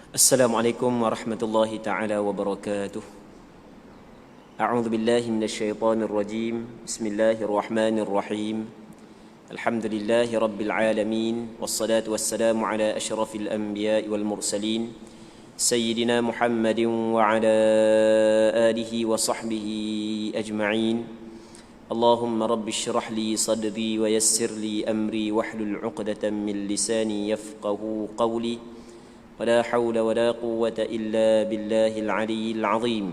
Assalamualaikum warahmatullahi ta'ala wabarakatuh. A'udzu billahi minasyaitonir rajim. Bismillahirrahmanirrahim. Alhamdulillahi rabbil alamin wassalatu wassalamu ala asyrafil anbiya'i wal mursalin sayyidina Muhammadin wa ala alihi wa sahbihi ajma'in. Allahumma rabbi shrah li sadri wa yassir li amri wahlul 'uqdatam min lisani yafqahu qawli. ولا حول ولا قوة إلا بالله العلي العظيم.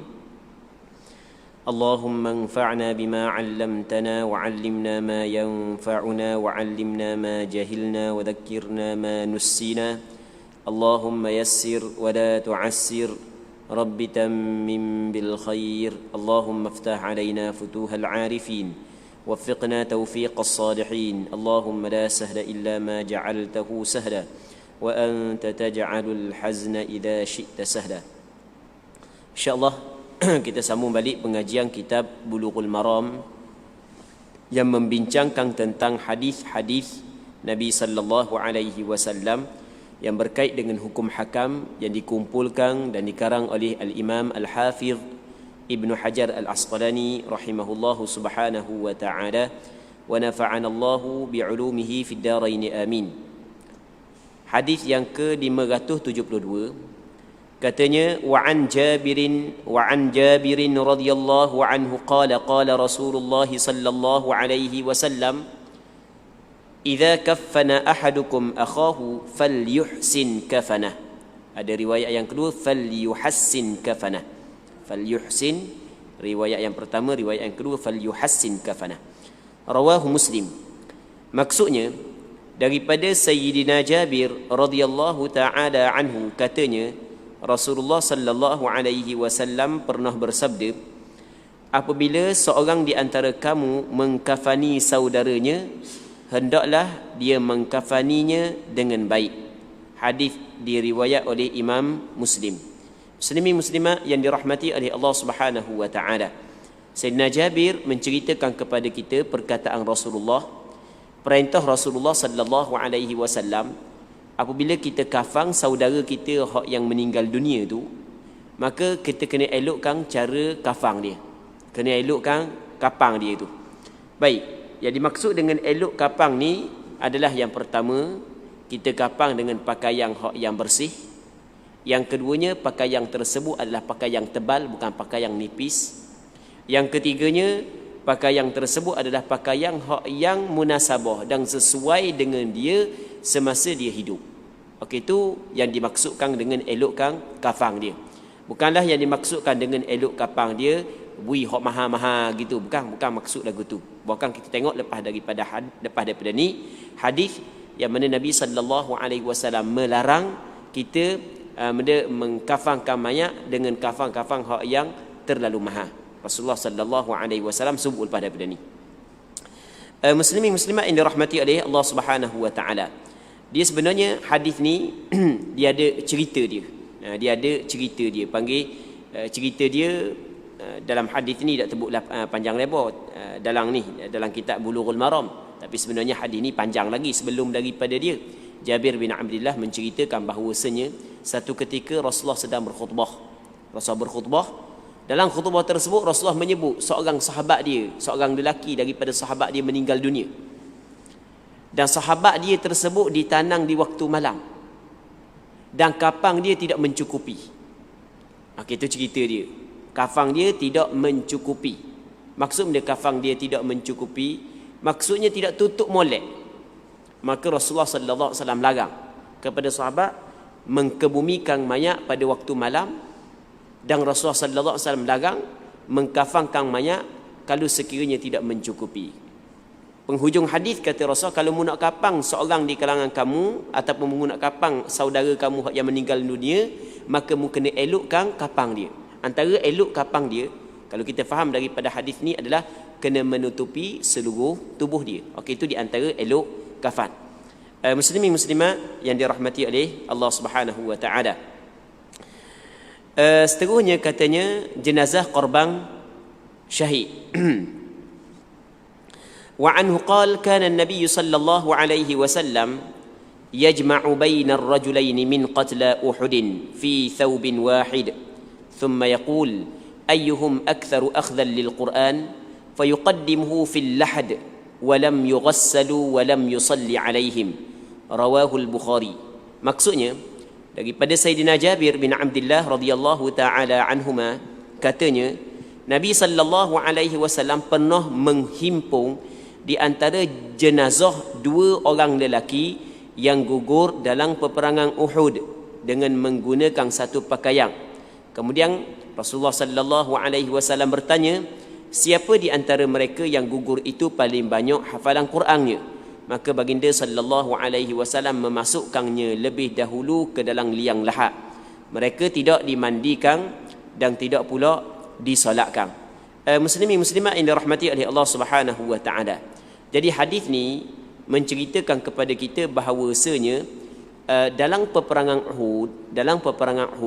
اللهم انفعنا بما علمتنا وعلمنا ما ينفعنا وعلمنا ما جهلنا وذكرنا ما نسينا. اللهم يسر ولا تعسر رب تمم بالخير. اللهم افتح علينا فتوح العارفين وفقنا توفيق الصالحين. اللهم لا سهل إلا ما جعلته سهلا وأنت تجعل الحزن إذا شئت سهلا. InsyaAllah kita sambung balik pengajian kitab Bulughul Maram yang membincangkan tentang hadis-hadis Nabi sallallahu alaihi wasallam yang berkait dengan hukum hakam yang dikumpulkan dan dikarang oleh Al-Imam Al-Hafiz Ibnu Hajar Al-Asqalani rahimahullahu subhanahu wa ta'ala wa nafa'ana Allahu bi'ulumihi fid darain amin. Hadis yang ke-572 katanya wa an Jabirin radhiyallahu anhu qala Rasulullah sallallahu alaihi wasallam idza kaffana ahadukum akhahu falyuhsin kafanah. Ada riwayat yang kedua falyuhassin kafanah. Falyuhsin riwayat yang pertama, riwayat yang kedua falyuhassin kafanah. Rawahu Muslim. Maksudnya daripada Sayyidina Jabir radhiyallahu taala anhu katanya Rasulullah sallallahu alaihi wasallam pernah bersabda, apabila seorang di antara kamu mengkafani saudaranya, hendaklah dia mengkafaninya dengan baik. Hadis diriwayat oleh Imam Muslim. Muslimin muslimat yang dirahmati oleh Allah Subhanahu wa taala. Sayyidina Jabir menceritakan kepada kita perkataan Rasulullah, perintah Rasulullah sallallahu alaihi wasallam, apabila kita kafan saudara kita yang meninggal dunia tu, maka kita kena elokkan cara kafan dia. Kena elokkan kapang dia tu. Baik, yang dimaksud dengan elok kapang ni adalah yang pertama, kita kapang dengan pakaian yang bersih. Yang keduanya, pakaian tersebut adalah pakaian tebal, bukan pakaian nipis. Yang ketiganya, pakaian tersebut adalah pakaian yang munasabah dan sesuai dengan dia semasa dia hidup. Okey, itu yang dimaksudkan dengan elokkan kafang dia. Bukanlah yang dimaksudkan dengan elok kafang dia bui hok mahal-mahal gitu, bukan maksud lagu tu. Bahkan kita tengok lepas daripada ni hadis yang mana Nabi sallallahu alaihi wasallam melarang kita mengkafankan mayat dengan kafan-kafan hak yang terlalu mahal. Rasulullah sallallahu alaihi wasallam sebut pada benda ni. Muslimin muslimat yang dirahmati oleh Allah Subhanahu wa taala. Dia sebenarnya hadis ni dia ada cerita dia. Dia ada cerita dia. Panggil cerita dia dalam hadis ni tak sebutlah panjang lebar dalam kitab Bulughul Maram. Tapi sebenarnya hadis ni panjang lagi sebelum daripada dia. Jabir bin Abdullah menceritakan bahawasanya satu ketika Rasulullah sedang berkhutbah. Rasulullah berkhutbah. Dalam khutbah tersebut Rasulullah menyebut seorang sahabat dia, seorang lelaki daripada sahabat dia meninggal dunia. Dan sahabat dia tersebut ditanang di waktu malam. Dan kafan dia tidak mencukupi. Itu cerita dia. Kafan dia tidak mencukupi. Maksudnya kafan dia tidak mencukupi, maksudnya tidak tutup molek. Maka Rasulullah sallallahu alaihi wasallam larang kepada sahabat mengkebumikan mayat pada waktu malam, dan Rasulullah sallallahu alaihi wasallam larang mengkafankan mayat kalau sekiranya tidak mencukupi. Penghujung hadis kata Rasul, kalau mu nak kafan seorang di kalangan kamu ataupun mu nak kafan saudara kamu yang meninggal dunia, maka mu kena elokkan kafan dia. Antara elok kafan dia, kalau kita faham daripada hadis ni adalah kena menutupi seluruh tubuh dia. Itu di antara elok kafan. Muslimin muslimat yang dirahmati oleh Allah Subhanahu wa taala. Seterusnya katanya jenazah korban syahid. Wa anhu qala kana an-nabiy sallallahu alaihi wasallam yajma'u baina ar-rajulayn min qatla Uhud fi thawbin wahid thumma yaqul ayyuhum aktharu akhdhan lil-Qur'an fayuqaddimuhu fil lahad wa lam yughassalu wa lam yusalli alaihim. Rawahu al-Bukhari. Maksudnya daripada Sayyidina Jabir bin Abdullah radhiyallahu taala anhuma, katanya Nabi sallallahu alaihi wasallam pernah menghimpun di antara jenazah dua orang lelaki yang gugur dalam peperangan Uhud dengan menggunakan satu pakaian. Kemudian Rasulullah sallallahu alaihi wasallam bertanya, siapa di antara mereka yang gugur itu paling banyak hafalan Qurannya? Maka baginda sallallahu alaihi wasallam memasukkannya lebih dahulu ke dalam liang lahat. Mereka tidak dimandikan dan tidak pula disolatkan. Muslimin muslimat yang dirahmati oleh Allah Subhanahu wa taala. Jadi hadis ni menceritakan kepada kita bahawasanya dalam peperangan Uhud,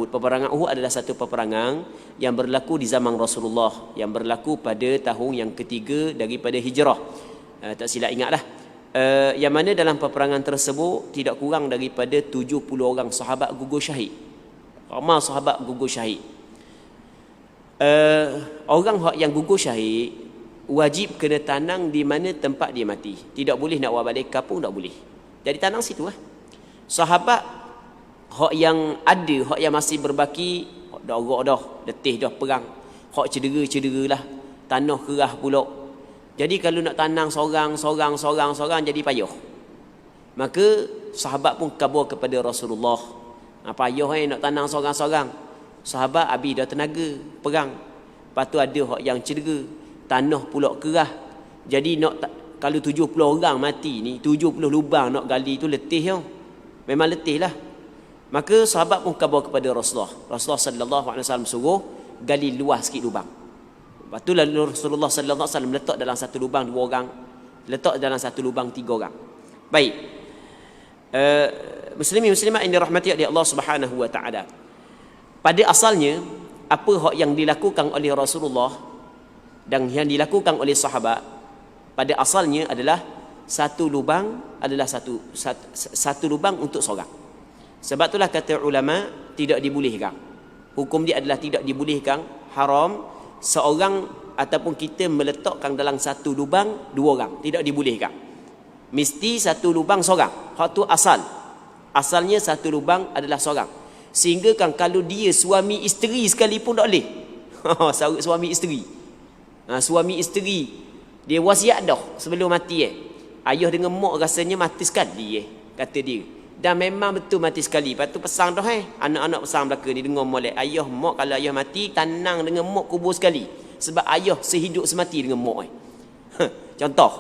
peperangan Uhud adalah satu peperangan yang berlaku di zaman Rasulullah, yang berlaku pada tahun yang ketiga daripada hijrah. Tak silap ingatlah. Yang mana dalam peperangan tersebut tidak kurang daripada 70 orang sahabat gugur syahid. Ramai sahabat gugur syahid. Orang yang gugur syahid wajib kena tanang di mana tempat dia mati. Tidak boleh nak bawa balik kampung, tak boleh. Jadi tanang situ lah. Sahabat hak yang ada, hak yang masih berbaki, hak dah orok dah, letih dah perang, hak cedera lah, tanah kerah pula. Jadi kalau nak tanang seorang jadi payah. Maka sahabat pun kabur kepada Rasulullah. Payah nak tanang seorang. Sahabat habis dah tenaga perang. Lepas tu ada hak yang cedera, tanah pula kerah. Jadi kalau 70 orang mati ni, 70 lubang nak gali tu letih tau. Memang letih lah. Maka sahabat pun kabur kepada Rasulullah. Rasulullah sallallahu alaihi wasallam suruh gali luas sikit lubang. Lepas tu lalu Rasulullah sallallahu alaihi wasallam letak dalam satu lubang 2 orang, letak dalam satu lubang 3 orang. Baik. Muslimin muslimat yang dirahmati oleh Allah Subhanahu wa taala. Pada asalnya apa hak yang dilakukan oleh Rasulullah dan yang dilakukan oleh sahabat pada asalnya adalah satu lubang adalah satu lubang untuk seorang. Sebab itulah kata ulama tidak dibolehkan. Hukum dia adalah tidak dibolehkan, haram seorang ataupun kita meletakkan dalam satu lubang 2 orang, tidak dibolehkan. Mesti satu lubang seorang. Hak tu asal. Asalnya satu lubang adalah seorang. Sehingga kan kalau dia suami isteri sekalipun tak boleh. Suami isteri. Suami isteri dia wasiat dah sebelum mati ayah dengan mak rasanya mati sekali kata dia. Dan memang betul mati sekali. Lepas tu pesan dah anak-anak pesan belaka ni dengar molek. Ayah mak kalau ayah mati tanang dengan mak kubur sekali. Sebab ayah sehidup semati dengan mak Contoh.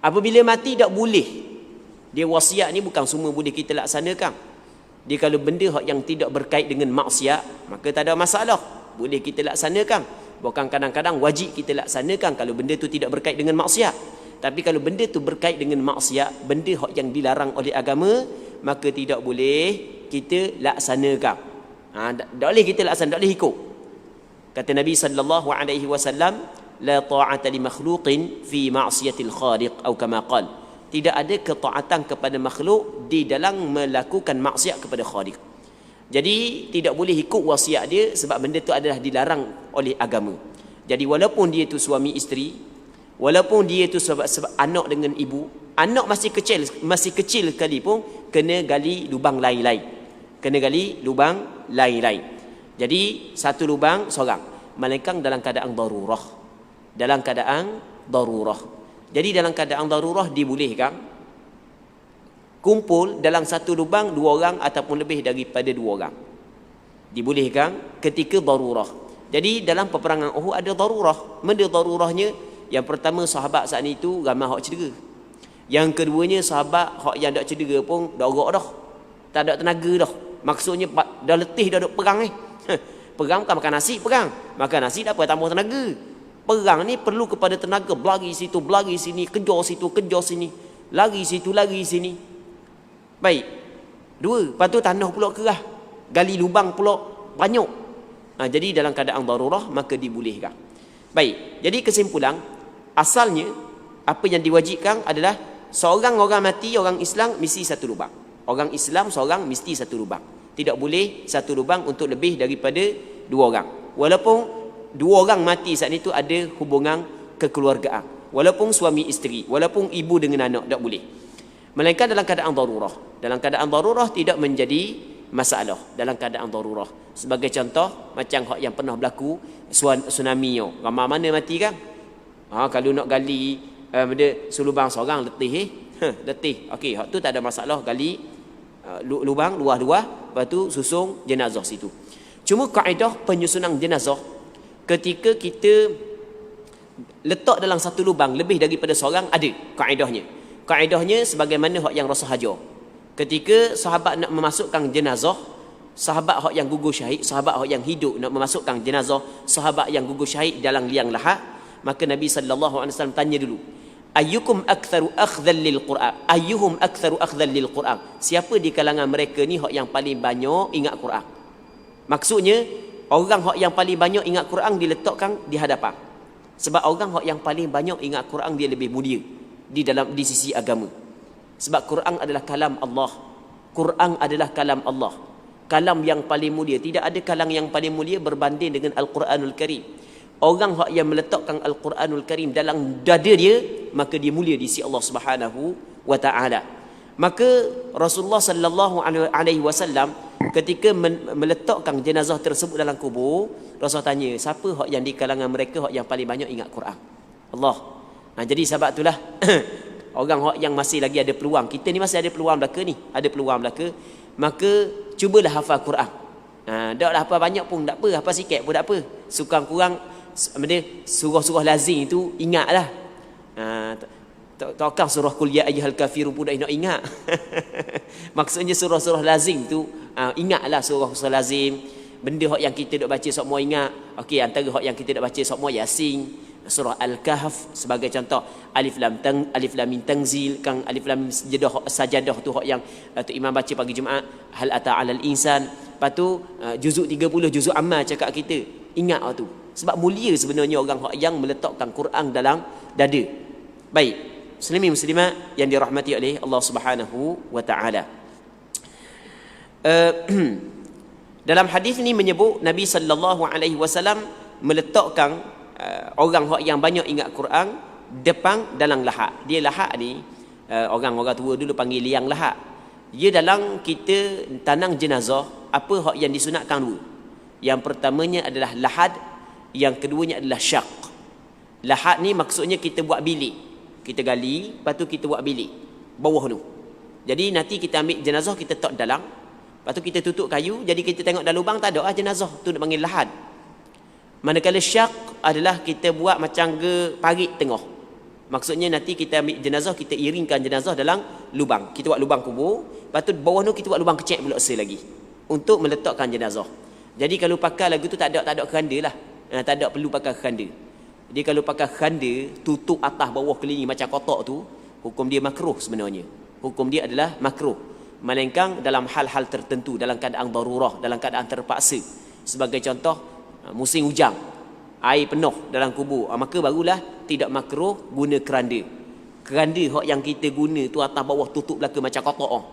Apabila mati tak boleh. Dia wasiat ni bukan semua boleh kita laksanakan. Dia kalau benda yang tidak berkait dengan maksiat, maka tak ada masalah, boleh kita laksanakan. Bukan kadang-kadang wajib kita laksanakan kalau benda tu tidak berkait dengan maksiat. Tapi kalau benda tu berkait dengan maksiat, benda yang dilarang oleh agama, maka tidak boleh kita laksanakan. Tak boleh kita laksanakan, tak boleh ikut. Kata Nabi sallallahu alaihi wasallam, la ta'ata li makhluqin fi ma'siyatil khaliq, atau kama qala. Tidak ada ketaatan kepada makhluk di dalam melakukan maksiat kepada Khaliq. Jadi tidak boleh ikut wasiat dia sebab benda itu adalah dilarang oleh agama. Jadi walaupun dia itu suami isteri, walaupun dia itu sebab anak dengan ibu, anak masih kecil sekali pun kena gali lubang lain-lain. Kena gali lubang lain-lain. Jadi satu lubang seorang, melainkan dalam keadaan darurah. Dalam keadaan darurah. Jadi dalam keadaan darurah dibolehkan kumpul dalam satu lubang 2 orang ataupun lebih daripada 2 orang. Dibolehkan ketika darurah. Jadi dalam peperangan Uhud ada darurah. Benda darurahnya, yang pertama sahabat saat itu ramai hak cedera. Yang keduanya sahabat hak yang tak cedera pun dah orok dah. Tak ada tenaga dah. Maksudnya dah letih dah duk perang ni. Perang bukan makan nasi, perang. Makan nasi tak apa tambah tenaga. Perang ni perlu kepada tenaga, berlari situ, berlari sini, kejar situ, kejar sini, lari situ, lari sini. Baik. 2, lepas tu tanah pula kerah, gali lubang pula banyak. Jadi dalam keadaan darurah maka dibolehkan. Baik. Jadi kesimpulan, asalnya apa yang diwajibkan adalah seorang orang mati, orang Islam mesti satu lubang. Orang Islam seorang mesti satu lubang. Tidak boleh satu lubang untuk lebih daripada 2 orang. Walaupun 2 orang mati saat itu ada hubungan kekeluargaan, walaupun suami isteri, walaupun ibu dengan anak, tak boleh. Melainkan dalam keadaan darurah. Dalam keadaan darurah tidak menjadi masalah dalam keadaan darurah. Sebagai contoh, macam yang pernah berlaku tsunami, ramai mana mati kan? Kalau nak gali selubang seorang letih letih. Okey, hak tu tak ada masalah, gali lubang luas-luas, lepas tu susung jenazah situ. Cuma kaedah penyusunan jenazah, ketika kita letak dalam satu lubang lebih daripada seorang, ada kaedahnya. Kaedahnya sebagaimana hak yang Rasul hajar. Ketika sahabat nak memasukkan jenazah, sahabat hak yang gugur syahid, sahabat hak yang hidup nak memasukkan jenazah sahabat yang gugur syahid dalam liang lahat, maka Nabi sallallahu alaihi wasallam tanya dulu, ayyukum aktsaru akhdhan lil Quran? Ayyuhum aktsaru akhdhan lil Quran? Siapa di kalangan mereka ni hak yang paling banyak ingat Quran? Maksudnya orang hak yang paling banyak ingat Quran diletakkan di hadapan. Sebab orang hak yang paling banyak ingat Quran dia lebih mulia di sisi agama. Sebab Quran adalah kalam Allah. Quran adalah kalam Allah. Kalam yang paling mulia. Tidak ada kalam yang paling mulia berbanding dengan Al-Quranul Karim. Orang hak yang meletakkan Al-Quranul Karim dalam dada dia, maka dia mulia di sisi Allah Subhanahu wa taala. Maka Rasulullah sallallahu alaihi wasallam ketika meletakkan jenazah tersebut dalam kubur, Rasul tanya, siapa hak yang di kalangan mereka hak yang paling banyak ingat Quran? Allah. Jadi sebab itulah orang hak yang masih lagi ada peluang, kita ni masih ada peluang belaka ni, ada peluang belaka, maka cubalah hafal Quran. Taklah hafal banyak pun tak apa, hafal sikit pun tak apa. Kurang-kurang surah-surah lazim itu ingatlah. Takkan surah Qul ya ayyuhal kafirun pun nak ingat. Maksudnya surah-surah lazim tu ingatlah surah-surah lazim. Benda hak yang kita dok baca semua ingat. Okey, antara hak yang kita dok baca semua Yasin, surah Al-Kahf sebagai contoh, Alif Lam Mim Tanzil, kan Alif Lam Mim Sajadah tu hak yang tu imam baca pagi Jumaat, Hal Ata 'alal Insan. Lepas tu juzuk 30 juzuk amal cakap kita. Ingat tu. Sebab mulia sebenarnya orang hak yang meletakkan Quran dalam dada. Baik. Muslimin muslimat yang dirahmati oleh Allah Subhanahu wa taala. Dalam hadis ini menyebut Nabi sallallahu alaihi wasallam meletakkan orang yang banyak ingat Quran depan dalam lahat. Dia lahat ni orang-orang tua dulu panggil liang lahat. Dia dalam kita tanang jenazah, apa hak yang disunatkan dulu? Yang pertamanya adalah lahad, yang keduanya adalah syak. Lahad ni maksudnya kita buat bilik. Kita gali, lepas tu kita buat bilik bawah tu. Jadi nanti kita ambil jenazah, kita letak dalam, lepas tu kita tutup kayu, jadi kita tengok dalam lubang tak ada jenazah, tu nak panggil lahad. Manakala syak adalah kita buat macam parit tengah. Maksudnya nanti kita ambil jenazah, kita iringkan jenazah dalam lubang. Kita buat lubang kubur, lepas tu bawah tu kita buat lubang kecil pula lagi untuk meletakkan jenazah. Jadi kalau pakai lagu tu tak ada keranda lah. Tak ada perlu pakai keranda. Jadi kalau pakai keranda tutup atas bawah keliling macam kotak tu, hukum dia makruh sebenarnya. Hukum dia adalah makruh. Melainkan dalam hal-hal tertentu, dalam keadaan darurah, dalam keadaan terpaksa. Sebagai contoh, musim hujan, air penuh dalam kubur, maka barulah tidak makruh guna keranda. Keranda hak yang kita guna tu atas bawah tutup belaka macam kotak.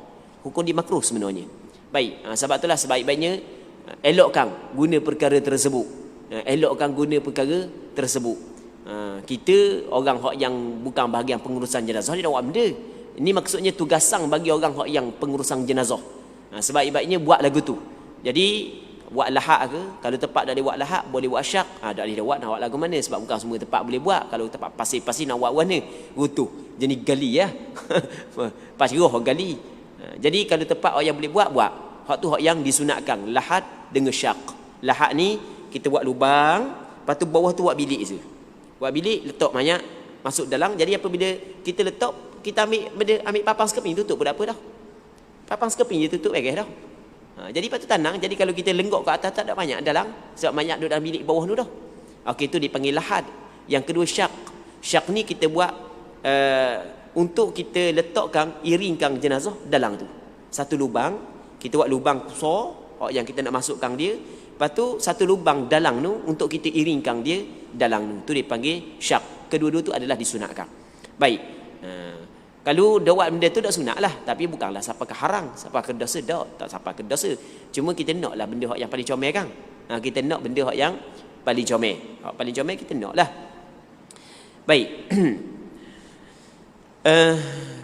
Hukum dia makruh sebenarnya. Baik, sebab itulah sebaik-baiknya elokkan guna perkara tersebut. Elokkan guna perkara tersebut. Kita orang hak yang bukan bahagian pengurusan jenazah dia dah buat benda. Ini maksudnya tugasan bagi orang hak yang pengurusan jenazah. Sebaik-baiknya buat lagu tu. Jadi buat lahad ke, kalau tempat tak boleh buat lahad, boleh buat syak. Tak boleh buat, nak buat lagu mana, sebab bukan semua tempat boleh buat. Kalau tempat pasir-pasir nak buat mana, rutuh jenis gali ya. Pasirah gali. Jadi kalau tempat orang yang boleh buat, hak tu hak yang disunatkan, lahad dengan syak. Lahad ni kita buat lubang, lepas tu bawah tu buat bilik je. Buat bilik, letak mayat masuk dalam. Jadi apabila kita letak, kita ambil papan sekeping tutup pun tak apa dah. Papan sekeping je tutup dah. Jadi lepas tu tenang. Jadi kalau kita lenggok ke atas tak ada banyak dalam, sebab mayat duduk dalam bilik bawah tu dah. Okey, itu dipanggil lahad. Yang kedua syak. Syak ni kita buat untuk kita letakkan, iringkan jenazah dalam tu. Satu lubang, kita buat lubang besar yang kita nak masukkan dia. Lepas tu satu lubang dalam tu untuk kita iringkan dia dalam tu. Tu dipanggil syak. Kedua-dua tu adalah disunatkan. Baik. Kalau dah buat benda tu dah sunat lah, tapi bukanlah siapa ke haram, siapa ke dosa, tak siapa ke dosa. Cuma kita nak lah benda yang paling comel kan. Kita nak benda yang paling comel. Paling comel kita nak lah. Baik.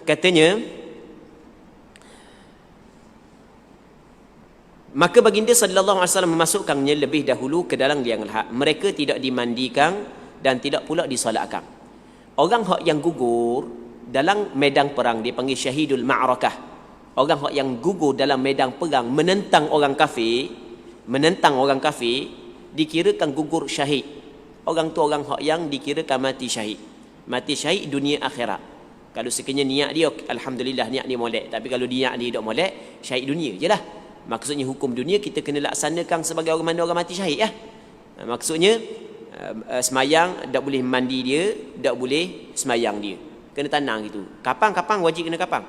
Katanya, maka baginda sallallahu alaihi wasallam memasukkannya lebih dahulu ke dalam liang lahat. Mereka tidak dimandikan dan tidak pula disolatkan. Orang hak yang gugur dalam medan perang dipanggil syahidul ma'rakah. Orang yang gugur dalam medan perang menentang orang kafir, dikirakan gugur syahid. Orang tu orang yang dikirakan mati syahid. Mati syahid dunia akhirat. Kalau sekiranya niat dia, alhamdulillah niat dia molek. Tapi kalau niat dia tak molek, syahid dunia je lah. Maksudnya hukum dunia kita kena laksanakan sebagai orang mana orang mati syahid ya. Maksudnya semayang tak boleh mandi dia, tak boleh semayang dia. Kena tanang gitu. Kapang wajib kena kapang.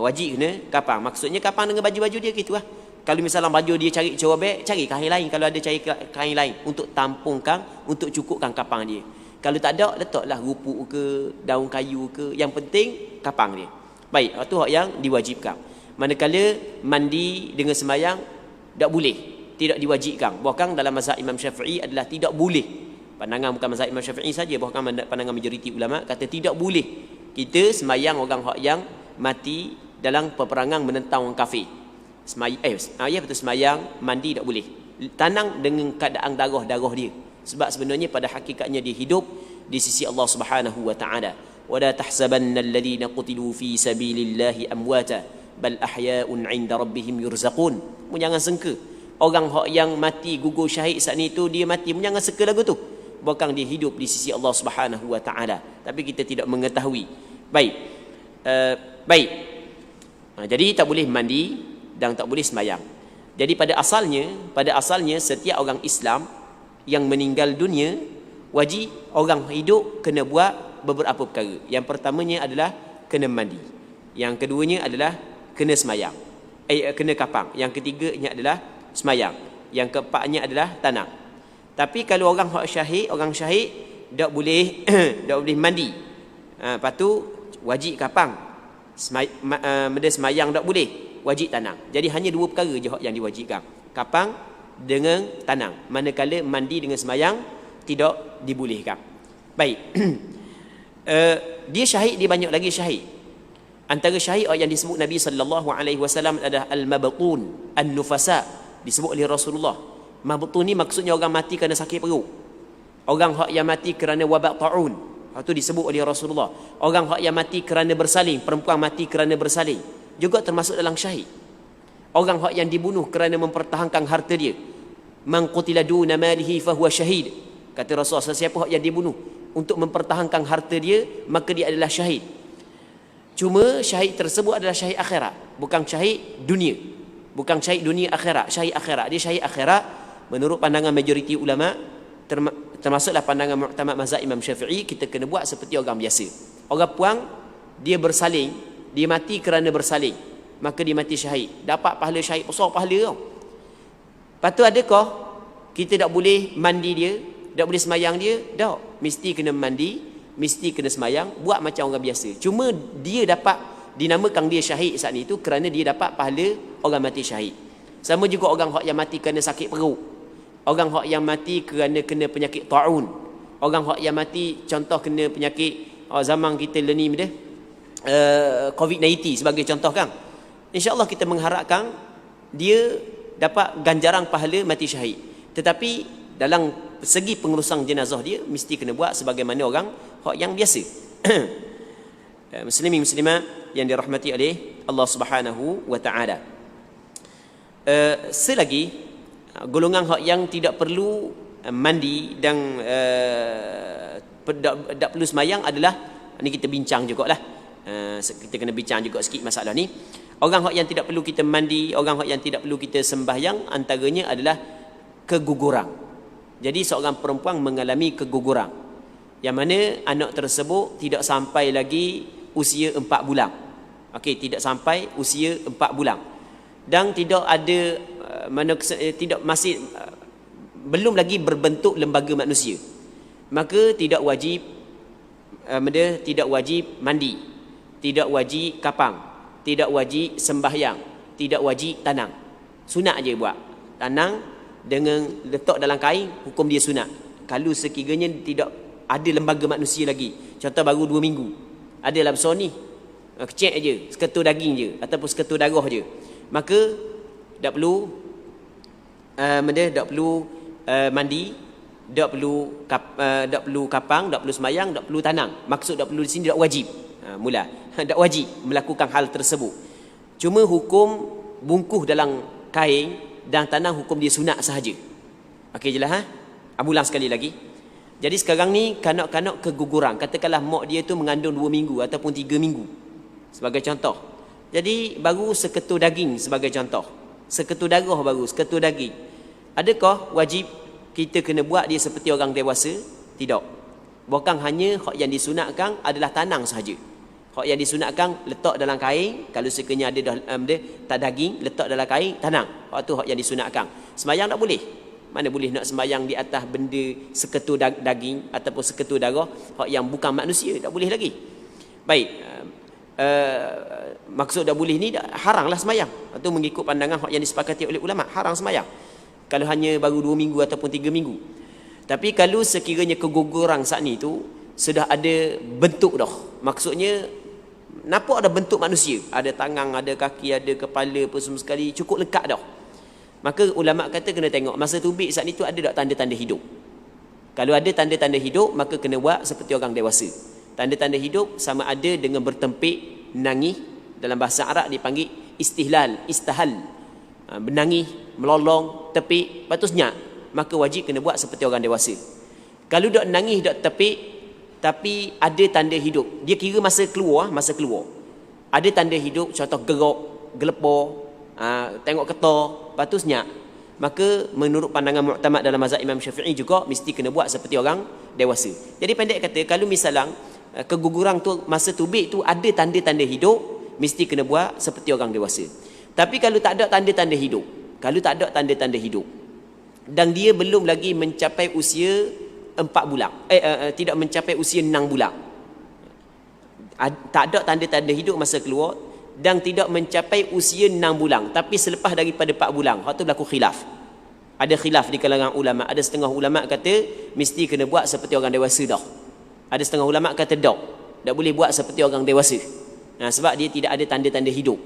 Wajib kena kapang. Maksudnya kapang dengan baju-baju dia gitu lah. Kalau misalnya baju dia cari corobek, cari kain lain. Kalau ada cari kain lain untuk tampungkan, untuk cukupkan kapang dia. Kalau tak ada, letaklah rupuk ke, daun kayu ke. Yang penting kapang dia. Baik, itu hak yang diwajibkan. Manakala mandi dengan semayang tak boleh, tidak diwajibkan. Bahkan dalam mazhab Imam Syafi'i adalah tidak boleh. Pandangan bukan mazhab Imam Syafi'i saja, bahkan pandangan majoriti ulama kata tidak boleh kita semayang orang hak yang mati dalam peperangan menentang orang kafir. Semayang mandi tak boleh. Tanang dengan keadaan darah dia. Sebab sebenarnya pada hakikatnya dia hidup di sisi Allah Subhanahu wa taala. Wa la tahsabanna alladhina qutilu fi sabilillahi amwata bal ahya'un 'inda rabbihim yurzaqun. Jangan sangka orang hak yang mati gugur syahid saat ni tu dia mati, jangan sangka lagu tu. Bahkan dia hidup di sisi Allah Subhanahu wa taala, tapi kita tidak mengetahui. Baik. Jadi tak boleh mandi dan tak boleh semayang. Jadi pada asalnya setiap orang Islam yang meninggal dunia wajib orang hidup kena buat beberapa perkara. Yang pertamanya adalah kena mandi. Yang keduanya adalah kena semayang. Kena kapang. Yang ketiganya adalah semayang. Yang keempatnya adalah tanam. Tapi kalau orang syahid tak boleh tak boleh mandi. Lepas tu wajib kapang. Benda semayang tak boleh, wajib tanam. Jadi hanya dua perkara je yang diwajibkan. Kapang dengan tanam. Manakala mandi dengan semayang tidak dibolehkan. Baik. Dia syahid, dia banyak lagi syahid. Antara syahid yang disebut Nabi sallallahu alaihi wasallam adalah al-mabtun, an-nufasa, disebut oleh Rasulullah. Mabtun ni maksudnya orang mati kerana sakit perut. Orang yang mati kerana wabak ta'un, itu disebut oleh Rasulullah. Orang yang mati kerana bersalin, perempuan mati kerana bersalin, juga termasuk dalam syahid. Orang yang dibunuh kerana mempertahankan harta dia, man qutila duna malihi fahuwa syahid. Kata Rasulullah, siapa yang dibunuh untuk mempertahankan harta dia, maka dia adalah syahid. Cuma syahid tersebut adalah syahid akhirat, bukan syahid dunia. Bukan syahid dunia akhirat, syahid akhirat. Dia syahid akhirat menurut pandangan majoriti ulama, termasuklah pandangan mu'tamad mazhab Imam Syafi'i, kita kena buat seperti orang biasa. Orang puang, dia bersaling, dia mati kerana bersaling, maka dia mati syahid. Dapat pahala syahid, besar pahala tau. Lepas tu adakah kita tak boleh mandi dia, tak boleh semayang dia? Tak. Mesti kena mandi, mesti kena semayang, buat macam orang biasa. Cuma dia dapat dinamakan dia syahid saat itu kerana dia dapat pahala orang mati syahid. Sama juga orang yang mati kerana sakit perut, orang yang mati kerana kena penyakit ta'un, orang yang mati contoh kena penyakit zaman kita ni COVID-19 sebagai contoh kan. InsyaAllah kita mengharapkan dia dapat ganjaran pahala mati syahid. Tetapi dalam segi pengurusan jenazah dia mesti kena buat sebagaimana orang yang biasa. Muslimin muslimat yang dirahmati oleh Allah Subhanahu wa taala. Selagi golongan yang tidak perlu mandi dan tak perlu semayang adalah, ni kita bincang jugalah, kita kena bincang juga sikit masalah ni. Orang yang tidak perlu kita mandi, orang yang tidak perlu kita sembahyang, antaranya adalah keguguran. Jadi seorang perempuan mengalami keguguran, yang mana anak tersebut tidak sampai lagi usia 4 bulan. Okey, tidak sampai usia 4 bulan. Dan tidak ada tidak masih belum lagi berbentuk lembaga manusia. Maka tidak wajib tidak wajib mandi, tidak wajib kapang, tidak wajib sembahyang, tidak wajib tanang. Sunat je buat. Tanang dengan letak dalam kain, hukum dia sunat. Kalau sekiranya tidak ada lembaga manusia lagi, contoh baru 2 minggu, ada dalam besar ni, kecek je, seketul daging je ataupun seketul darah je, maka tak perlu tak perlu mandi, tak perlu kapang, tak perlu semayang, tak perlu tanang. Maksud tak perlu di sini tak wajib. Tak wajib melakukan hal tersebut. Cuma hukum bungkuh dalam kain dan tanang, hukum dia sunat sahaja. Okey jelas ulang sekali lagi. Jadi sekarang ni kanak-kanak keguguran, katakanlah mak dia tu mengandung 2 minggu ataupun 3 minggu sebagai contoh. Jadi baru seketul daging sebagai contoh, seketul darah baru, seketul daging. Adakah wajib kita kena buat dia seperti orang dewasa? Tidak. Bukan hanya hak yang disunatkan adalah tanang sahaja. Hak yang disunatkan letak dalam kain, kalau sekiranya ada tak daging, letak dalam kain, tanang. Hak tu hak yang disunatkan. Semayang tak boleh. Mana boleh nak sembahyang di atas benda seketul daging ataupun seketul darah, hak yang bukan manusia, tak boleh lagi. Baik, maksud tak boleh ni haramlah sembahyang. Itu mengikut pandangan hak yang disepakati oleh ulama, haram sembahyang kalau hanya baru 2 minggu ataupun 3 minggu. Tapi kalau sekiranya keguguran saat ni tu sudah ada bentuk dah, maksudnya nampak ada bentuk manusia, ada tangan, ada kaki, ada kepala, apa semua sekali, cukup lengkap dah, maka ulama kata kena tengok masa tubik saat ni tu ada tak tanda-tanda hidup. Kalau ada tanda-tanda hidup, maka kena buat seperti orang dewasa. Tanda-tanda hidup sama ada dengan bertempik, menangis, dalam bahasa Arab dipanggil istihlal, istahal, menangis, melolong, tepik, lepas tu senyap, maka wajib kena buat seperti orang dewasa. Kalau dok nangis, dok tepik, tapi ada tanda hidup, dia kira masa keluar, ada tanda hidup, contoh gerok, gelepor, tengok ketor, lepas tu senyap, maka menurut pandangan mu'tamad dalam mazhab Imam Syafi'i juga mesti kena buat seperti orang dewasa. Jadi pendek kata, kalau misalnya keguguran tu masa tubik tu ada tanda-tanda hidup, mesti kena buat seperti orang dewasa. Tapi kalau tak ada tanda-tanda hidup, dan dia belum lagi mencapai usia 4 bulan, tidak mencapai usia 6 bulan, tak ada tanda-tanda hidup masa keluar, dan tidak mencapai usia 6 bulan, tapi selepas daripada 4 bulan, hak tu berlaku khilaf. Ada khilaf di kalangan ulama. Ada setengah ulama kata mesti kena buat seperti orang dewasa dah. Ada setengah ulama kata tak boleh buat seperti orang dewasa. Sebab dia tidak ada tanda-tanda hidup.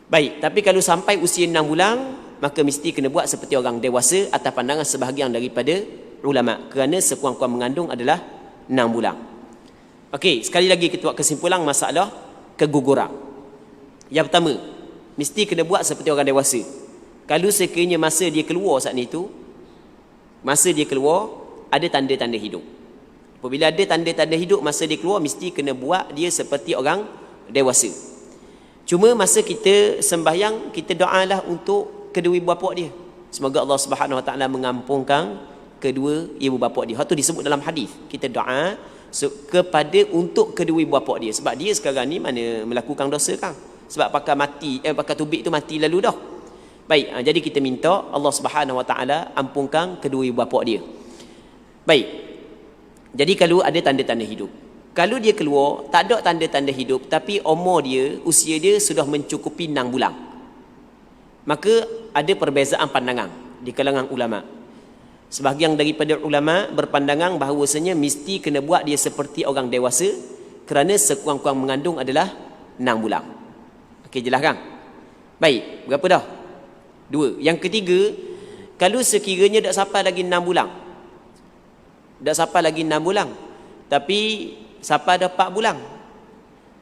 Baik, tapi kalau sampai usia 6 bulan, maka mesti kena buat seperti orang dewasa atas pandangan sebahagian daripada ulama, kerana sekurang-kurang mengandung adalah 6 bulan. Okey, sekali lagi kita buat kesimpulan masalah keguguran. Yang pertama, mesti kena buat seperti orang dewasa. Kalau sekiranya masa dia keluar saat ni tu, masa dia keluar ada tanda-tanda hidup. Apabila ada tanda-tanda hidup masa dia keluar, mesti kena buat dia seperti orang dewasa. Cuma masa kita sembahyang, kita doalah untuk kedua ibu bapa dia. Semoga Allah Subhanahu Wa Taala mengampunkan kedua ibu bapa dia. Hal tu disebut dalam hadis. Kita doa kepada untuk kedua ibu bapa dia. Sebab dia sekarang ni mana melakukan dosa kan. Sebab pakai tubik tu mati lalu dah. Baik, jadi kita minta Allah Subhanahu Wa Taala ampunkan kedua ibu bapa dia. Baik. Jadi kalau ada tanda-tanda hidup. Kalau dia keluar, tak ada tanda-tanda hidup, tapi umur dia, usia dia sudah mencukupi 6 bulan. Maka ada perbezaan pandangan di kalangan ulama. Sebahagian daripada ulama berpandangan bahawasanya mesti kena buat dia seperti orang dewasa kerana sekurang-kurang mengandung adalah 6 bulan. Okey, jelas kan? Baik, berapa dah? 2. Yang ketiga, kalau sekiranya dah sampai lagi 6 bulan. Dah sampai lagi 6 bulan. Tapi sampai dah 4 bulan.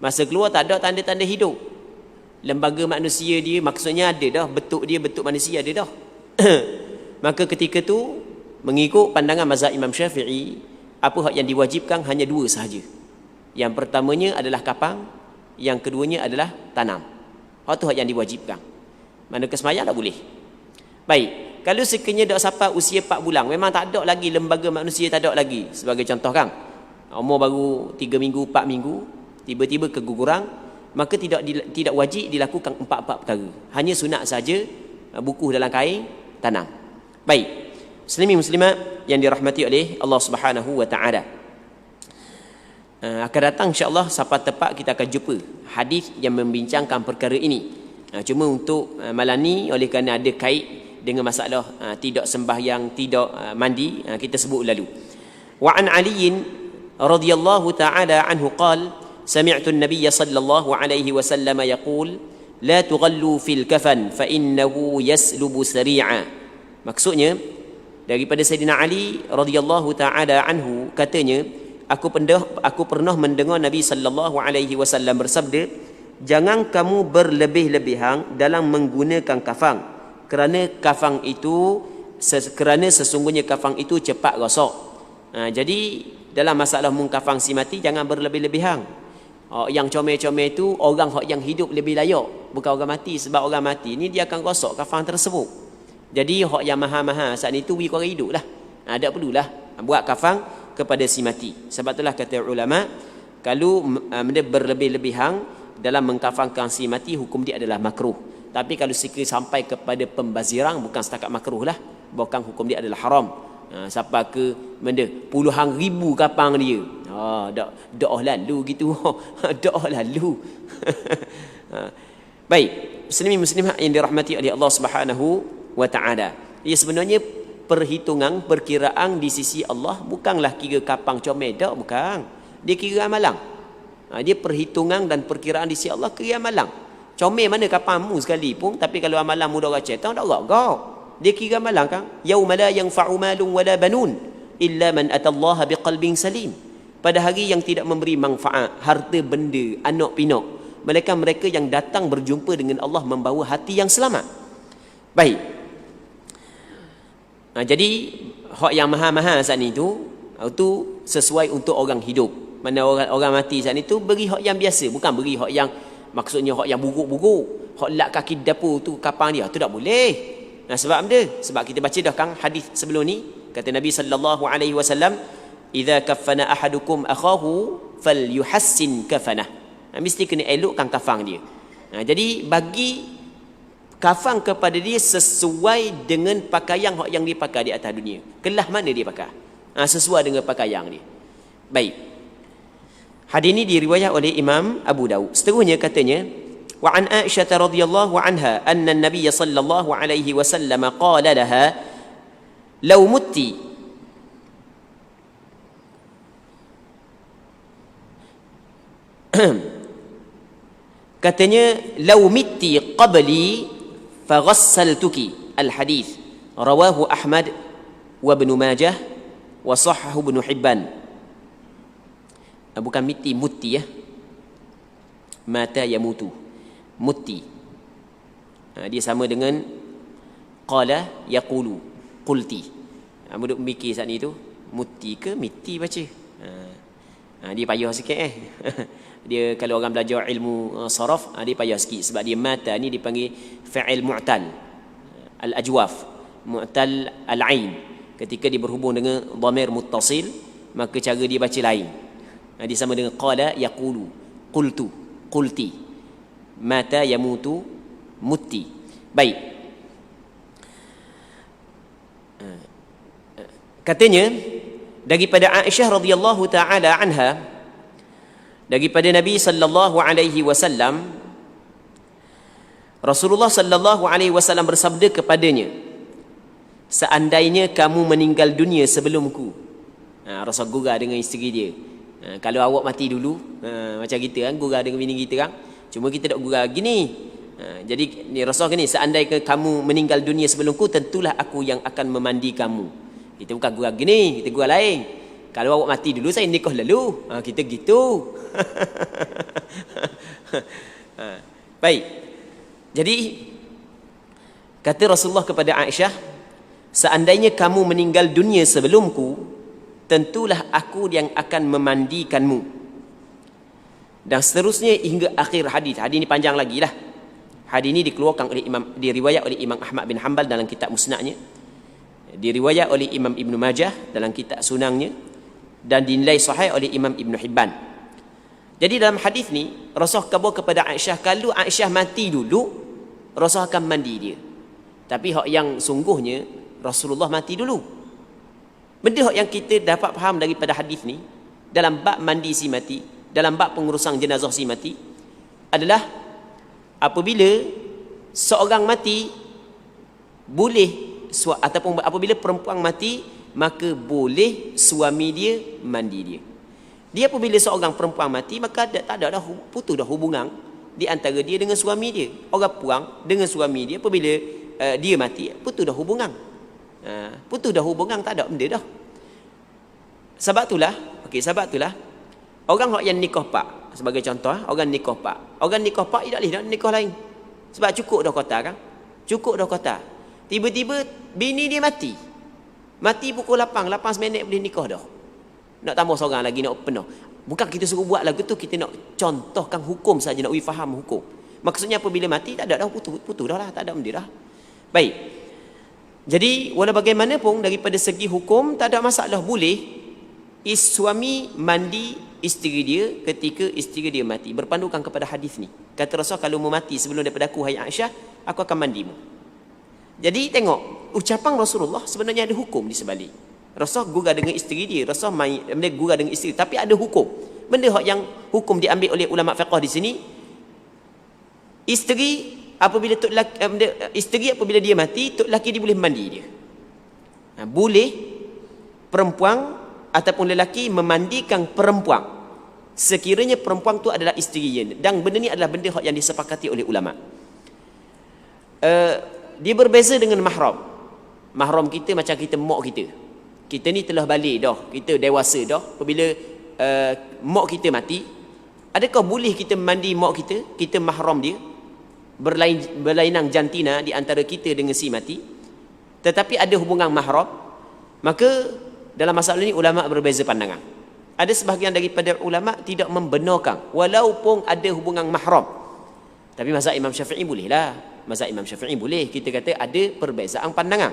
Masa keluar tak ada tanda-tanda hidup. Lembaga manusia dia maksudnya ada dah, bentuk dia bentuk manusia ada dah. Maka ketika tu mengikut pandangan mazhab Imam Syafi'i, apa hak yang diwajibkan hanya 2 sahaja. Yang pertamanya adalah kapang, yang keduanya adalah tanam. Hak tu hak yang diwajibkan. Mana kesemayang tak boleh. Baik, kalau sekiranya dah sampai usia 4 bulan, memang tak ada lagi lembaga manusia, tak ada lagi. Sebagai contoh kan, umur baru 3 minggu, 4 minggu, tiba-tiba keguguran, maka tidak wajib dilakukan 4 perkara. Hanya sunat saja, buku dalam kain, tanam. Baik, Muslimin muslimat yang dirahmati oleh Allah Subhanahu Wa Taala. Akan datang insya-Allah sampai tepat kita akan jumpa hadis yang membincangkan perkara ini. Cuma untuk malam ni oleh kerana ada kait dengan masalah tidak sembahyang, tidak mandi, kita sebut lalu. Wa an Ali radhiyallahu ta'ala anhu qala sami'tu an-nabiy sallallahu alaihi wasallam yaqul la tughallu fil kafan fa innahu yaslubu sari'a. Maksudnya daripada Sayyidina Ali radhiyallahu ta'ala anhu katanya, aku pernah mendengar Nabi sallallahu alaihi wasallam bersabda, jangan kamu berlebih-lebihan dalam menggunakan kafang, kerana kafang itu kerana sesungguhnya kafang itu cepat rosak. Jadi dalam masalah mengkafang si mati jangan berlebih-lebihan. Yang comel-comel itu orang yang hidup lebih layak, bukan orang mati. Sebab orang mati ni dia akan rosak kafang tersebut. Jadi yang mahal-mahal saat itu we orang hidup lah. Tak perlulah buat kafang kepada si mati. Sebab itulah kata ulama, kalau berlebih-lebihan dalam mengkafangkan si mati, hukum dia adalah makruh. Tapi kalau sekiranya sampai kepada pembaziran, bukan setakat makruh lah, bahkan hukum dia adalah haram. Sampai ke puluhan ribu kapang dia. Dah lalu gitu. Dah lalu. Baik, muslimin muslimat yang dirahmati oleh Allah Subhanahu Wa Taala. Ia sebenarnya perhitungan, perkiraan di sisi Allah bukanlah kira kapang comel, tak, bukan. Dia kira amalan. Dia perhitungan dan perkiraan di sisi Allah kira amalan. Comel mana kapangmu sekalipun, tapi kalau amalan mudah orang syaitan, tak gak. Dia kira amalan kan. Yauma la yanfa'u malun wala banun illa man atallaha biqalbin salim. Pada hari yang tidak memberi manfaat harta benda, anak pinak, melainkan mereka yang datang berjumpa dengan Allah membawa hati yang selamat. Baik. Jadi hak yang mahal-mahal saat ni tu sesuai untuk orang hidup. Mana orang mati saat ni tu beri hak yang biasa, bukan beri hak yang maksudnya hak yang buruk-buruk. Hak lak kaki dapur tu kapang dia tu tak boleh. Sebab apa? Sebab kita baca dah kan hadis sebelum ni, kata Nabi sallallahu alaihi wasallam, idza kaffana ahadukum akhahu falyuhassin kafanah. Mesti kena elokkan kafang dia. Jadi bagi kafang kepada dia sesuai dengan pakaian yang dia pakai di atas dunia. Kelas mana dia pakai? Sesuai dengan pakaian dia. Baik. Hadis ini diriwayat oleh Imam Abu Daud. Seterusnya katanya, wa an Aisyah radhiyallahu anha anna an-nabiy sallallahu alaihi wasallam qala laha law mutti katanya law mitti qabli faghassaltuki. Al-hadis rawahu Ahmad wa Ibn Majah wa sahhahu Ibn Hibban. Bukan miti, muti ya. Mata yamutu. Muti. Dia sama dengan qala yaqulu, qulti. Duduk mikir saat ni tu, muti ke miti baca. Dia payah sikit Dia kalau orang belajar ilmu saraf, dia payah sikit sebab dia mata ni dipanggil fa'il mu'tal al-ajwaf, mu'tal al-ain. Ketika dia berhubung dengan dhamir muttasil, maka cara dia baca lain. Dia sama dengan qala yaqulu, qultu, qulti, mata yamutu, mutti. Baik. Katanya daripada Aisyah radhiyallahu taala anha, daripada Nabi sallallahu alaihi wasallam, Rasulullah sallallahu alaihi wasallam bersabda kepadanya, seandainya kamu meninggal dunia sebelumku. Rasul gurau dengan isteri dia. Kalau awak mati dulu, macam kita kan, gurau dengan bini kita kan. Cuma kita tak gurau gini. Jadi ni Rasul gini, seandainya kamu meninggal dunia sebelumku, tentulah aku yang akan memandi kamu. Kita bukan gurau gini, kita gurau lain. Kalau awak mati dulu, saya nikah lalu. Kita gitu. Baik. Jadi kata Rasulullah kepada Aisyah, seandainya kamu meninggal dunia sebelumku, tentulah aku yang akan memandikanmu. Dan seterusnya hingga akhir hadis. Hadis ini panjang lagi lah. Hadis ini dikeluarkan oleh diriwayat oleh Imam Ahmad bin Hanbal dalam kitab Musnadnya, diriwayat oleh Imam Ibn Majah dalam kitab Sunangnya, dan dinilai sahih oleh Imam Ibn Hibban. Jadi dalam hadis ni Rasul khabar kepada Aisyah, kalau Aisyah mati dulu, Rasul akan mandi dia. Tapi hak yang sungguhnya Rasulullah mati dulu. Benda hak yang kita dapat faham daripada hadis ni dalam bab mandi si mati, dalam bab pengurusan jenazah si mati, adalah apabila seorang mati boleh, ataupun apabila perempuan mati, maka boleh suami dia mandi dia. Dia apabila seorang perempuan mati, maka tak ada dah, putus dah hubungan di antara dia dengan suami dia. Orang puang dengan suami dia apabila dia mati, putus dah hubungan. Putus dah hubungan, tak ada benda dah. Sebab itulah orang yang nikah pak, sebagai contoh, orang nikah pak tak boleh dah nikah lain. Sebab cukup dah kota kan? Cukup dah kota. Tiba-tiba bini dia mati pukul 8 minit boleh nikah dah. Nak tambah seorang lagi, nak penuh. Bukan kita suruh buat lagu tu, kita nak contohkan hukum saja, nak faham hukum. Maksudnya apabila mati, tak ada dah, putus dah lah, tak ada benda dah. Baik. Jadi walau bagaimanapun daripada segi hukum tak ada masalah, boleh suami mandi isteri dia ketika isteri dia mati, berpandukan kepada hadis ni. Kata Rasul, kalau mau mati sebelum daripada aku, hai Aisyah, aku akan mandimu. Jadi tengok, ucapan Rasulullah sebenarnya ada hukum di sebalik. Rasul gurau dengan isteri dia, Rasul gurau dengan isteri, tapi ada hukum. Benda yang hukum diambil oleh ulama fiqh di sini, isteri apabila apabila dia mati, tok lelaki dia boleh mandi dia. Boleh perempuan ataupun lelaki memandikan perempuan sekiranya perempuan tu adalah isterinya. Dan benda ni adalah benda yang disepakati oleh ulama. Dia berbeza dengan mahram. Mahram kita macam kita mak kita. Kita ni telah balik dah, kita dewasa dah. Apabila mak kita mati, adakah boleh kita mandi mak kita? Kita mahram dia, berlainan jantina di antara kita dengan si mati, tetapi ada hubungan mahram. Maka dalam masalah ini ulama berbeza pandangan. Ada sebahagian daripada ulama tidak membenarkan walaupun ada hubungan mahram. Tapi mazhab Imam Syafi'i boleh lah. Mazhab Imam Syafi'i boleh. Kita kata ada perbezaan pandangan.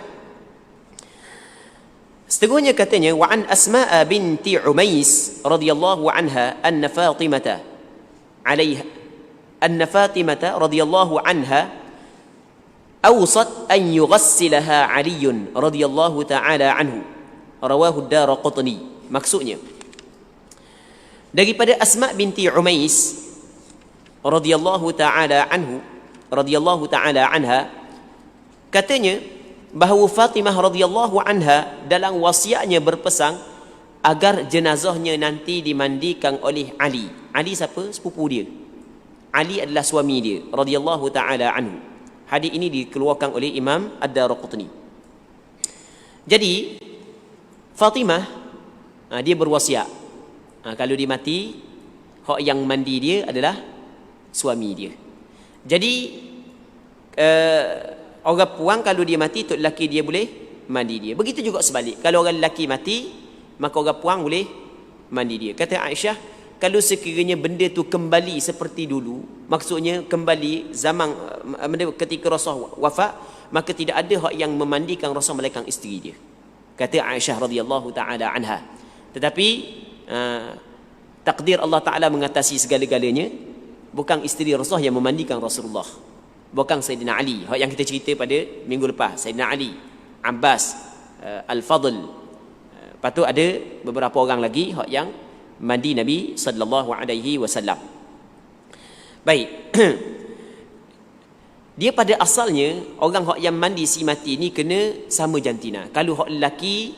Seterusnya katanya, wa an Asma'a binti Umais radhiyallahu anha anna Fatimata radhiyallahu anha awsat an yughassilaha Ali radhiyallahu ta'ala anhu. Rawahu ad-Daraqutni. Maksudnya daripada Asma' binti Umais radhiyallahu ta'ala anha, katanya bahawa Fatimah radhiyallahu anha dalam wasiatnya berpesan agar jenazahnya nanti dimandikan oleh Ali. Ali siapa? Sepupu dia. Ali adalah suami dia radhiyallahu ta'ala anhu. Hadis ini dikeluarkan oleh Imam Ad-Daraqutni. Jadi Fatimah dia berwasiat, kalau dia mati, hak yang mandi dia adalah suami dia. Jadi orang puang kalau dia mati, tok lelaki dia boleh mandi dia. Begitu juga sebalik, kalau orang lelaki mati, maka orang puang boleh mandi dia. Kata Aisyah, kalau sekiranya benda tu kembali seperti dulu, maksudnya kembali zaman ketika Rasul wafat, maka tidak ada hak yang memandikan Rasul melainkan isteri dia, kata Aisyah radhiyallahu taala anha. Tetapi takdir Allah Taala mengatasi segala-galanya, bukan isteri Rasul yang memandikan Rasulullah, bukan Sayyidina Ali, hak yang kita cerita pada minggu lepas. Sayyidina Ali, Abbas, Al-Fadl, lepas tu ada beberapa orang lagi hak yang mandi Nabi sallallahu alaihi wasallam. Baik. Dia pada asalnya orang hak yang mandi si mati ni kena sama jantina. Kalau hak lelaki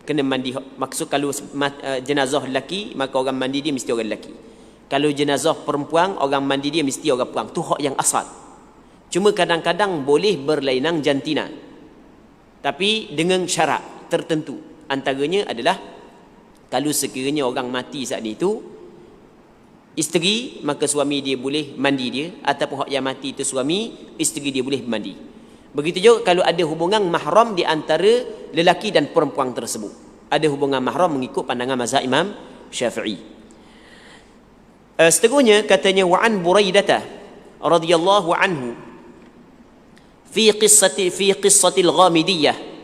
kena mandi, maksud kalau jenazah lelaki maka orang mandi dia mesti orang lelaki. Kalau jenazah perempuan orang mandi dia mesti orang perempuan. Tu hak yang asal. Cuma kadang-kadang boleh berlainan jantina, tapi dengan syarat tertentu. Antaranya adalah kalau sekiranya orang mati saat itu isteri, maka suami dia boleh mandi dia, ataupun hak yang mati itu suami, isteri dia boleh mandi. Begitu juga kalau ada hubungan mahram di antara lelaki dan perempuan tersebut. Ada hubungan mahram mengikut pandangan mazhab Imam Syafi'i. Seterusnya katanya wa an Buraidah radhiyallahu anhu fi qissatil Ghamidiyah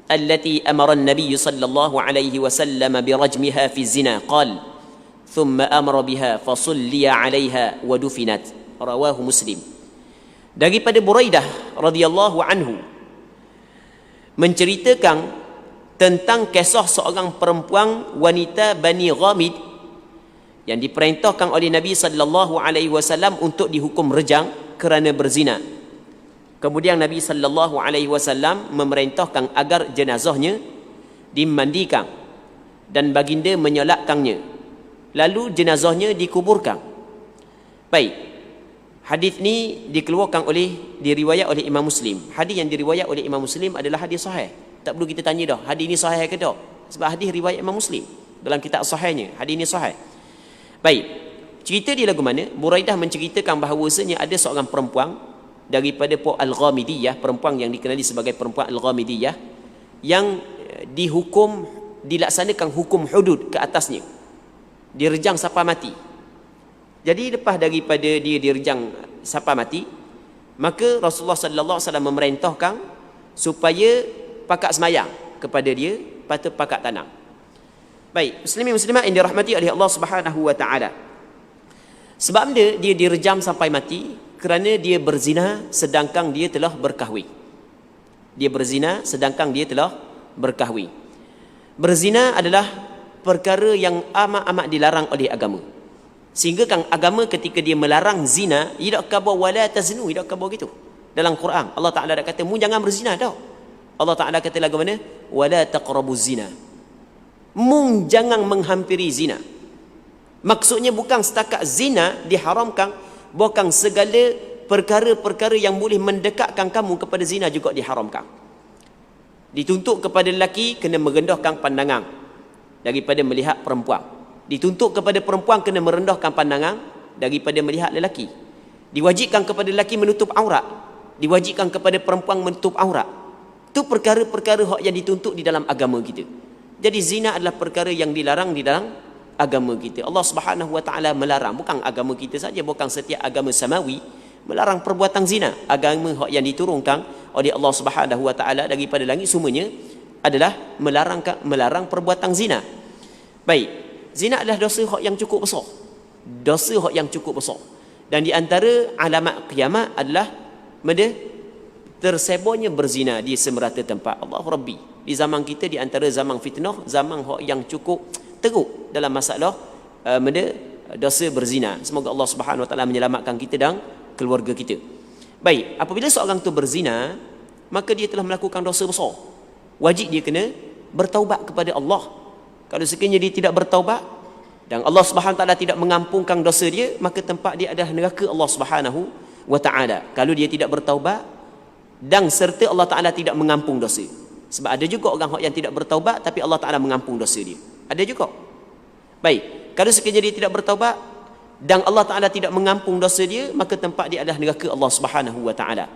التي أمر النبي صلى الله عليه وسلم برجمها في الزنا قال ثم أمر بها فصلي عليها ودفنت رواه مسلم. Daripada Buraidah radhiyallahu anhu menceritakan tentang kisah seorang perempuan wanita Bani Ghamid yang diperintahkan oleh Nabi sallallahu alaihi wasallam untuk dihukum rejam kerana berzina. Kemudian Nabi sallallahu alaihi wasallam memerintahkan agar jenazahnya dimandikan dan baginda menyolatkannya. Lalu jenazahnya dikuburkan. Baik. Hadis ni diriwayat oleh Imam Muslim. Hadis yang diriwayat oleh Imam Muslim adalah hadis sahih. Tak perlu kita tanya dah, hadis ni sahih ke tak? Sebab hadis riwayat Imam Muslim dalam kitab sahihnya. Hadis ni sahih. Baik. Cerita dia lagu mana? Buraidah menceritakan bahawasanya ada seorang perempuan daripada Al-Ghamidiyah, perempuan yang dikenali sebagai perempuan Al-Ghamidiyah, yang dilaksanakan hukum hudud ke atasnya, direjam sampai mati. Jadi lepas daripada dia direjam sampai mati, maka Rasulullah sallallahu alaihi wasallam memerintahkan supaya pakat semayang kepada dia, patut pakat tanam. Baik, muslimin muslimat yang dirahmati oleh Allah Subhanahu wa taala. Sebab dia direjam sampai mati kerana dia berzina sedangkan dia telah berkahwin. Dia berzina sedangkan dia telah berkahwin. Berzina adalah perkara yang amat-amat dilarang oleh agama. Sehingga kan agama ketika dia melarang zina, tidak khabar wala taznu, tidak khabar gitu. Dalam Quran Allah Taala dah kata mu jangan berzina tau. Allah Taala kata lagu mana? Wala taqrabuz zina. Mu jangan menghampiri zina. Maksudnya bukan setakat zina diharamkan, bukan segala perkara-perkara yang boleh mendekatkan kamu kepada zina juga diharamkan. Dituntut kepada lelaki kena merendahkan pandangan daripada melihat perempuan. Dituntut kepada perempuan kena merendahkan pandangan daripada melihat lelaki. Diwajibkan kepada lelaki menutup aurat, diwajibkan kepada perempuan menutup aurat. Itu perkara-perkara hak yang dituntut di dalam agama kita. Jadi zina adalah perkara yang dilarang di dalam agama kita. Allah Subhanahu wa taala melarang, bukan agama kita saja, bukan setiap agama samawi melarang perbuatan zina. Agama yang diturunkan oleh Allah Subhanahu wa taala daripada langit semuanya adalah melarang perbuatan zina. Baik, zina adalah dosa yang cukup besar. Dosa yang cukup besar. Dan di antara alamat kiamat adalah tersebarnya berzina di semerata tempat. Allahu Rabbi. Di zaman kita, di antara zaman fitnah, zaman yang cukup teruk dalam masalah dosa berzina. Semoga Allah Subhanahu wa taala menyelamatkan kita dan keluarga kita. Baik, apabila seorang tu berzina, maka dia telah melakukan dosa besar. Wajib dia kena bertaubat kepada Allah. Kalau sekiranya dia tidak bertaubat dan Allah Subhanahu wa taala tidak mengampunkan dosa dia, maka tempat dia adalah neraka Allah Subhanahu wa taala. Kalau dia tidak bertaubat dan serta Allah Taala tidak mengampung dosa. Sebab ada juga orang yang tidak bertaubat tapi Allah Taala mengampung dosa dia. Ada juga. Baik, kalau sekiranya dia tidak bertaubat dan Allah Taala tidak mengampung dosa dia, maka tempat dia adalah neraka Allah Subhanahu wa taala.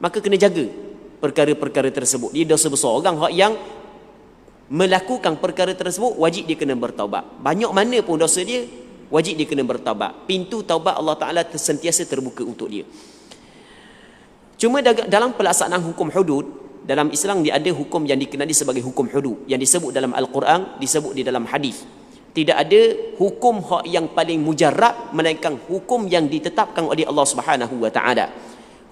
Maka kena jaga perkara-perkara tersebut. Dia dosa besar. Orang yang melakukan perkara tersebut wajib dia kena bertaubat. Banyak mana pun dosa dia, Wajib dia kena bertaubat. Pintu taubat Allah Ta'ala sentiasa terbuka untuk dia. Cuma dalam pelaksanaan hukum hudud, dalam Islam dia ada hukum yang dikenali sebagai hukum hudud, yang disebut dalam Al-Quran, disebut di dalam hadis. Tidak ada hukum yang paling mujarrab melainkan hukum yang ditetapkan oleh Allah Subhanahu wa Ta'ala.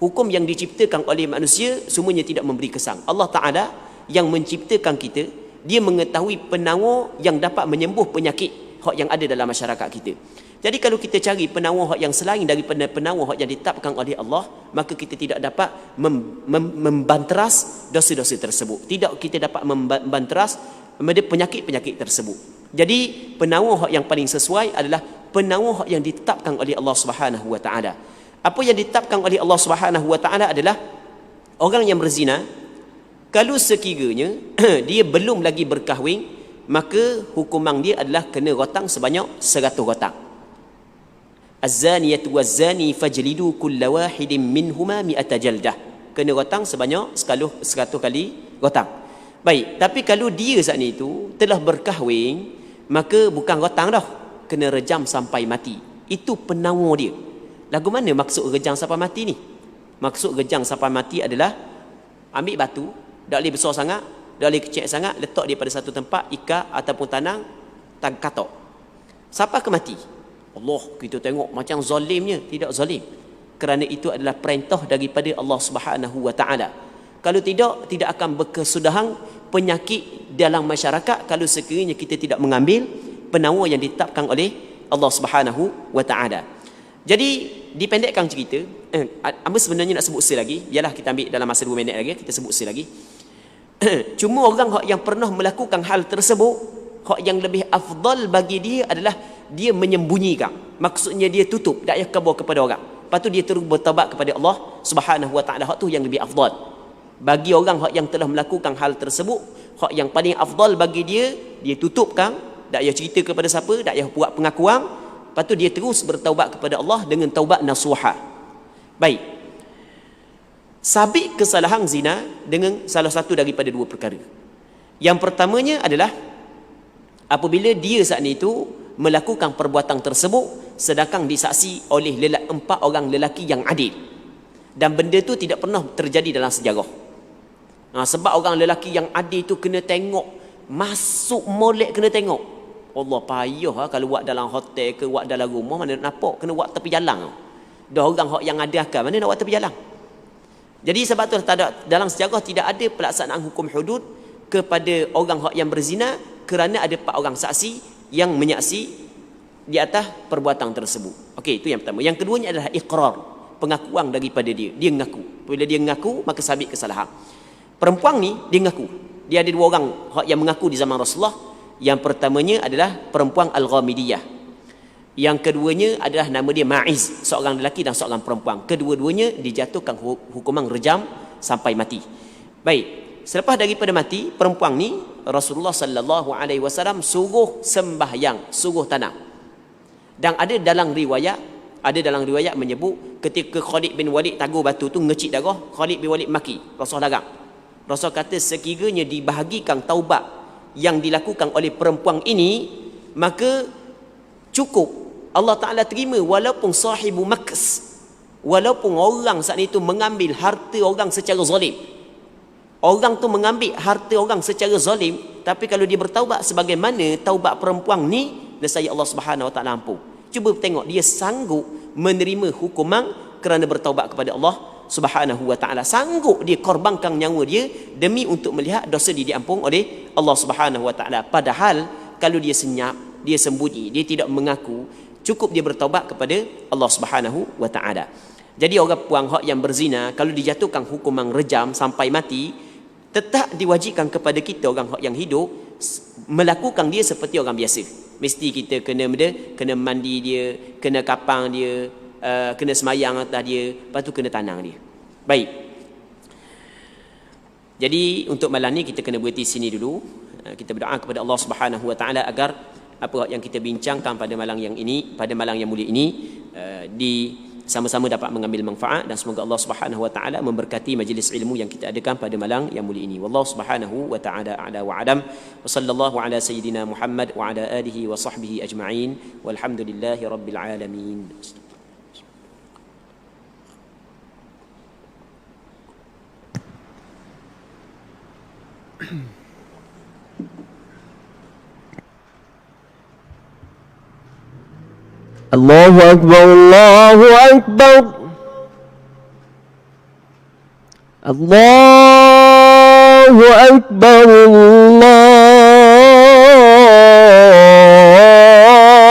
Hukum yang diciptakan oleh manusia semuanya tidak memberi kesan. Allah Ta'ala yang menciptakan kita, dia mengetahui penawar yang dapat menyembuh penyakit yang ada dalam masyarakat kita. Jadi kalau kita cari penawar yang selain daripada penawar yang ditetapkan oleh Allah, maka kita tidak dapat membanteras dosa-dosa tersebut. Tidak kita dapat membanteras penyakit-penyakit tersebut. Jadi penawar yang paling sesuai adalah penawar yang ditetapkan oleh Allah Subhanahu wa Ta'ala. Apa yang ditetapkan oleh Allah Subhanahu wa Ta'ala adalah orang yang berzina, kalau sekiranya dia belum lagi berkahwin, maka hukuman dia adalah kena rotang sebanyak 100 rotang. Az-zaniyatu waz-zani fajlidu kulla wahidin minhuma mi'ata jaldah. Kena rotang sebanyak 100 kali rotang. Baik, tapi kalau dia saat itu telah berkahwin, maka bukan rotang dah, kena rejam sampai mati. Itu penawar dia. Lagu mana maksud rejam sampai mati ni? Maksud rejam sampai mati adalah ambil batu, tak boleh besar sangat, tak boleh kecil sangat, letak dia pada satu tempat, ikat ataupun tanang, katok. Sampai ke mati. Allah, kita tengok macam zalimnya. Tidak zalim. Kerana itu adalah perintah daripada Allah Subhanahu wa Ta'ala. Kalau tidak, tidak akan berkesudahan penyakit dalam masyarakat kalau sekiranya kita tidak mengambil penawar yang ditetapkan oleh Allah Subhanahu wa Ta'ala. Jadi dipendekkan cerita, apa sebenarnya nak sebut lagi, biarlah kita ambil dalam masa 2 minit lagi, kita sebut lagi. Cuma orang yang pernah melakukan hal tersebut, yang lebih afdal bagi dia adalah dia menyembunyikan. Maksudnya dia tutup, tak payah khabar kepada orang. Lepas tu dia terus bertaubat kepada Allah Subhanahu wa Ta'ala. Hak tu yang lebih afdal. Bagi orang yang telah melakukan hal tersebut, yang paling afdal bagi dia, dia tutupkan, tak payah cerita kepada siapa, tak payah buat pengakuan. Lepas tu dia terus bertaubat kepada Allah dengan taubat nasuha. Baik. Sabit kesalahan zina dengan salah satu daripada 2 perkara. Yang pertamanya adalah apabila dia saat itu melakukan perbuatan tersebut sedangkan disaksi oleh 4 orang lelaki yang adil, dan benda tu tidak pernah terjadi dalam sejarah. Sebab orang lelaki yang adil tu kena tengok, masuk molek kena tengok. Allah payah kalau buat dalam hotel ke buat dalam rumah, mana nak nampak, kena buat tepi jalan. Dah orang yang ada akal, mana nak buat tepi jalan. Jadi sebab tu dalam sejarah tidak ada pelaksanaan hukum hudud kepada orang yang berzina kerana ada 4 orang saksi yang menyaksi di atas perbuatan tersebut. Okey, itu yang pertama. Yang keduanya adalah iqrar, pengakuan daripada dia. Dia mengaku. Bila dia mengaku, maka sabit kesalahan. Perempuan ni dia mengaku. Dia ada 2 orang yang mengaku di zaman Rasulullah. Yang pertamanya adalah perempuan Al-Ghamidiyah. Yang keduanya adalah nama dia Ma'iz, seorang lelaki dan seorang perempuan. Kedua-duanya dijatuhkan hukuman rejam sampai mati. Baik. Selepas daripada mati, perempuan ni Rasulullah sallallahu alaihi wasallam suruh sembahyang, suruh tanam. Dan ada dalam riwayat menyebut ketika Khalid bin Walid tagur batu tu ngecik darah, Khalid bin Walid maki, Rasul larang. Rasul kata sekiranya dibahagikan taubat yang dilakukan oleh perempuan ini, maka cukup Allah Ta'ala terima walaupun sahibu maks, walaupun orang saat itu mengambil harta orang secara zalim. Orang tu mengambil harta orang secara zalim, tapi kalau dia bertaubat sebagaimana taubat perempuan ni, nescaya Allah Subhanahu Wa Ta'ala ampun. Cuba tengok, dia sanggup menerima hukuman kerana bertaubat kepada Allah Subhanahu wa Ta'ala. Sanggup dia korbankan nyawa dia demi untuk melihat dosa dia diampun oleh Allah Subhanahu wa Ta'ala. Padahal kalau dia senyap, dia sembunyi, dia tidak mengaku, cukup dia bertaubat kepada Allah Subhanahu wa Ta'ala. Jadi orang puang yang berzina kalau dijatuhkan hukuman rejam sampai mati, tetap diwajibkan kepada kita orang yang hidup melakukan dia seperti orang biasa. Mesti kita kena mandi dia, kena kapang dia, kena semayang atas dia, lepas tu kena tanang dia. Baik. Jadi untuk malam ni kita kena berhenti sini dulu. Kita berdoa kepada Allah Subhanahu wa Ta'ala agar apa yang kita bincangkan pada malam yang ini, pada malam yang mulia ini, sama-sama dapat mengambil manfaat, dan semoga Allah Subhanahu wa taala memberkati majlis ilmu yang kita adakan pada malam yang mulia ini. Wallahu Subhanahu wa taala a'la wa adam. Wa sallallahu ala sayyidina Muhammad wa ala alihi wa sahbihi ajma'in. Walhamdulillahi rabbil alamin. الله أكبر الله أكبر الله أكبر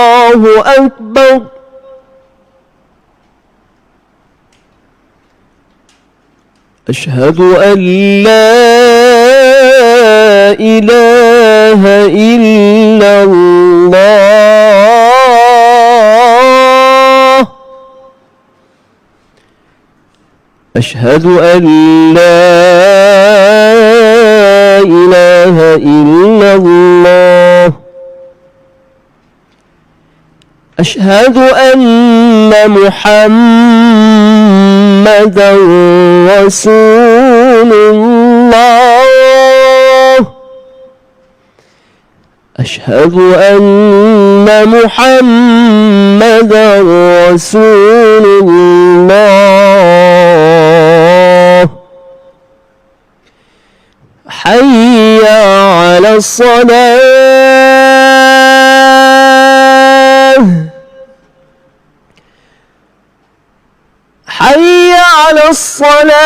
الله أكبر أشهد أن لا إله إلا الله أشهد أن لا إله إلا الله أشهد أن محمدا رسول الله أشهد أن محمدا رسول الله حي على الصلاة حي على الصلاة